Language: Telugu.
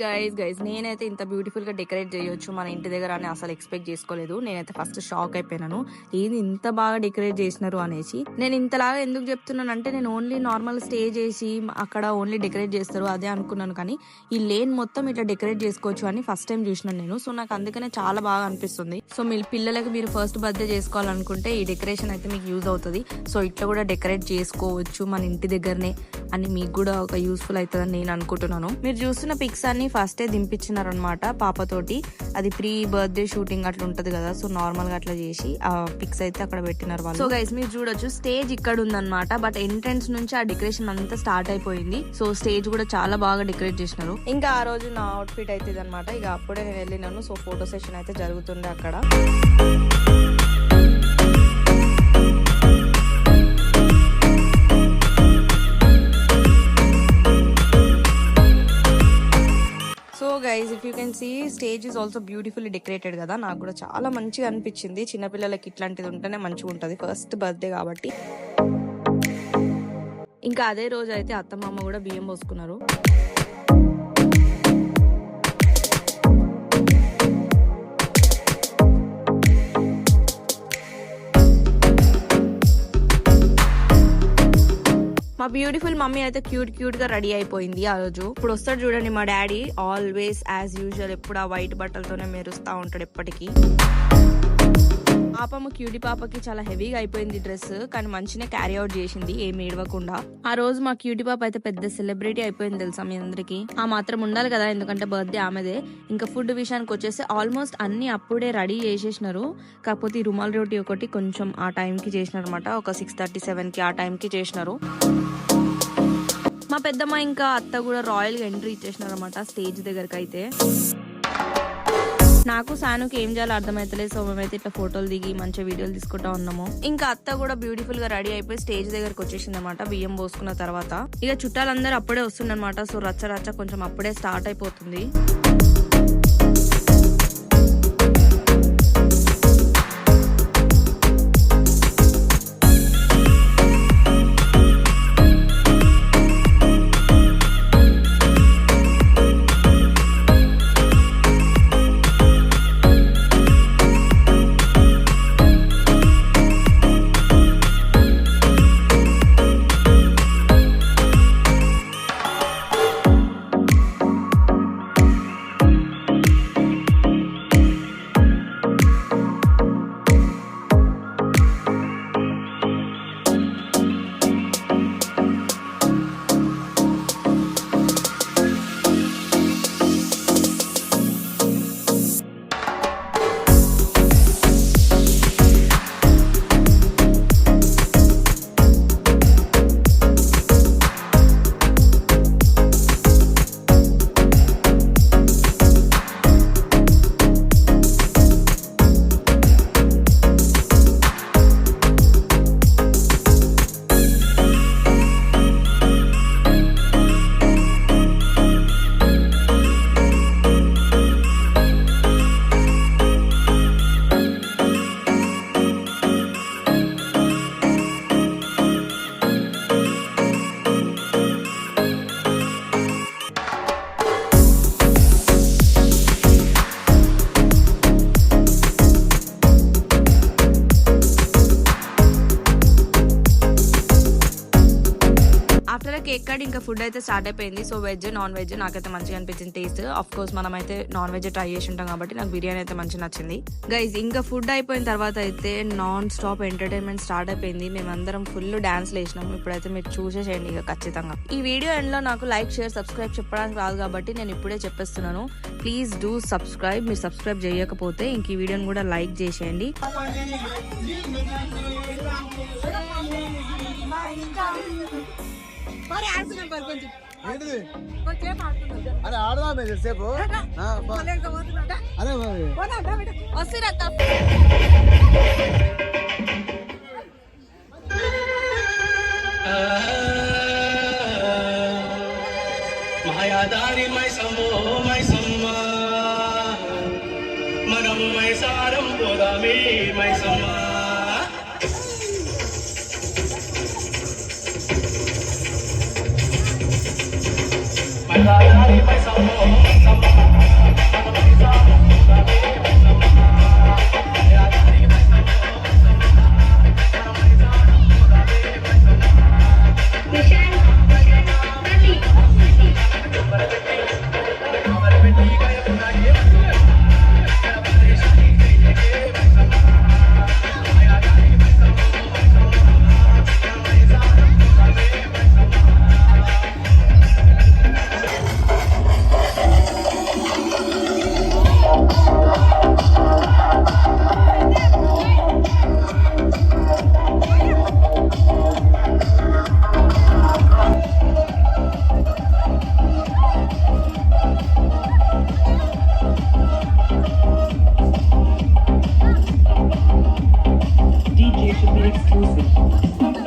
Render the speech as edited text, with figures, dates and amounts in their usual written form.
గైస్ నేనైతే ఇంత బ్యూటిఫుల్ గా డెకరేట్ చేయొచ్చు మన ఇంటి దగ్గర అని అసలు ఎక్స్పెక్ట్ చేసుకోలేదు. నేనైతే ఫస్ట్ షాక్ అయిపోయినాను, ఏది ఇంత బాగా డెకరేట్ చేసినారు అనేసి. నేను ఇంతలాగా ఎందుకు చెప్తున్నాను అంటే, నేను ఓన్లీ నార్మల్ స్టేజ్ వేసి అక్కడ ఓన్లీ డెకరేట్ చేస్తారు అదే అనుకున్నాను, కానీ ఈ లేన్ మొత్తం ఇట్లా డెకరేట్ చేసుకోవచ్చు అని ఫస్ట్ టైం చూసినాను నేను. సో నాకు అందుకనే చాలా బాగా అనిపిస్తుంది. సో మీ పిల్లలకి మీరు ఫస్ట్ బర్త్డే చేసుకోవాలనుకుంటే ఈ డెకరేషన్ అయితే మీకు యూజ్ అవుతుంది. సో ఇట్లా కూడా డెకరేట్ చేసుకోవచ్చు మన ఇంటి దగ్గరనే అని మీకు కూడా ఒక యూస్ఫుల్ అవుతుందని నేను అనుకుంటున్నాను. మీరు చూస్తున్న పిక్స్ అన్ని ఫస్టే దింపించినారు అనమాట పాపతోటి. అది ప్రీ బర్త్డే షూటింగ్ అట్లా ఉంటది కదా, సో నార్మల్ గా అట్లా చేసి ఆ పిక్స్ అయితే అక్కడ పెట్టినారు వాళ్ళు. సో గైస్ మీరు చూడొచ్చు స్టేజ్ ఇక్కడ ఉందన్నమాట, బట్ ఎంట్రన్స్ నుంచి ఆ డెకరేషన్ అంతా స్టార్ట్ అయిపోయింది. సో స్టేజ్ కూడా చాలా బాగా డెకరేట్ చేసినారు. ఇంకా ఆ రోజు నా అవుట్ ఫిట్ అయితే అనమాట. ఇక అప్పుడే నేను వెళ్ళినాను. సో ఫోటో సెషన్ అయితే జరుగుతుండే అక్కడ. Guys if you can see stage is also beautifully decorated కదా. నాకు కూడా చాలా మంచిగా అనిపించింది. చిన్నపిల్లలకి ఇట్లాంటిది ఉంటేనే మంచిగా ఉంటుంది, ఫస్ట్ బర్త్డే కాబట్టి. ఇంకా అదే రోజు అయితే అత్తమ్మ కూడా బియ్యం పోసుకున్నారు. మా బ్యూటిఫుల్ మమ్మీ అయితే క్యూట్ గా రెడీ అయిపోయింది ఆ రోజు. ఇప్పుడు వస్తాడు చూడండి మా డాడీ, ఆల్వేస్ యాజ్ యూజువల్ ఎప్పుడు ఆ వైట్ బట్టలతోనే మెరుస్తా ఉంటాడు ఎప్పటికీ. పాపమ్మ క్యూటీ పాపకి చాలా హెవీగా అయిపోయింది డ్రెస్, కానీ మంచినే క్యారీ అవుట్ చేసింది ఏమి ఏడవకుండా. ఆ రోజు మా క్యూటీ పాప అయితే పెద్ద సెలబ్రిటీ అయిపోయింది తెలుసా మీ అందరికి. ఆ మాత్రం ఉండాలి కదా, ఎందుకంటే బర్త్డే ఆమెదే. ఇంకా ఫుడ్ విషయానికి వచ్చేసి ఆల్మోస్ట్ అన్ని అప్పుడే రెడీ చేసేసినారు. కాకపోతే ఈ రుమాల్ రోటీ ఒకటి కొంచెం ఆ టైంకి చేసినారు అనమాట, ఒక 6:37కి ఆ టైంకి చేసినారు. మా పెద్దమ్మ ఇంకా అత్త కూడా రాయల్ గా ఎంట్రీ ఇచ్చేసినారు అనమాట స్టేజ్ దగ్గరకు అయితే. నాకు సానుకి ఏం చేయాలో అర్థమైతలేదు. సో మేమైతే ఇట్లా ఫోటోలు దిగి మంచిగా వీడియోలు తీసుకుంటా ఉన్నాము. ఇంకా అత్త కూడా బ్యూటిఫుల్ గా రెడీ అయిపోయి స్టేజ్ దగ్గరకు వచ్చేసింది అనమాట బియ్యం పోసుకున్న తర్వాత. ఇక చుట్టాలందరూ అప్పుడే వస్తుండనమాట. సో రచ్చ కొంచెం అప్పుడే స్టార్ట్ అయిపోతుంది. కేక్ కట్ ఇంకా ఫుడ్ అయితే స్టార్ట్ అయిపోయింది. సో వెజ్ నాన్ వెజ్ నాకైతే మంచిగా అనిపించింది టేస్ట్. ఆఫ్ కోర్స్ మనం అయితే నాన్ వెజ్ ట్రై చేసి ఉంటాం కాబట్టి నాకు బిర్యానీ అయితే మంచిగా నచ్చింది. గైజ్ ఇంకా ఫుడ్ అయిపోయిన తర్వాత అయితే నాన్ స్టాప్ ఎంటర్టైన్మెంట్ స్టార్ట్ అయిపోయింది. మేమందరం ఫుల్ డాన్స్ వేసినాము. ఇప్పుడైతే మీరు చూసేసేయండి ఇక ఖచ్చితంగా. ఈ వీడియో ఎండ్ లో నాకు లైక్ షేర్ సబ్స్క్రైబ్ చెప్పడానికి రాదు కాబట్టి నేను ఇప్పుడే చెప్పేస్తున్నాను, ప్లీజ్ డూ సబ్స్క్రైబ్. మీరు సబ్స్క్రైబ్ చేయకపోతే ఇంక ఈ వీడియోని కూడా లైక్ చేసేయండి. అరే ఆడదామే సేపు అరే మాయాదారి మైసమ్మో మైసమ్మ మనం మైసారం పోదామే మైసమ్మ. Bye. exclusive.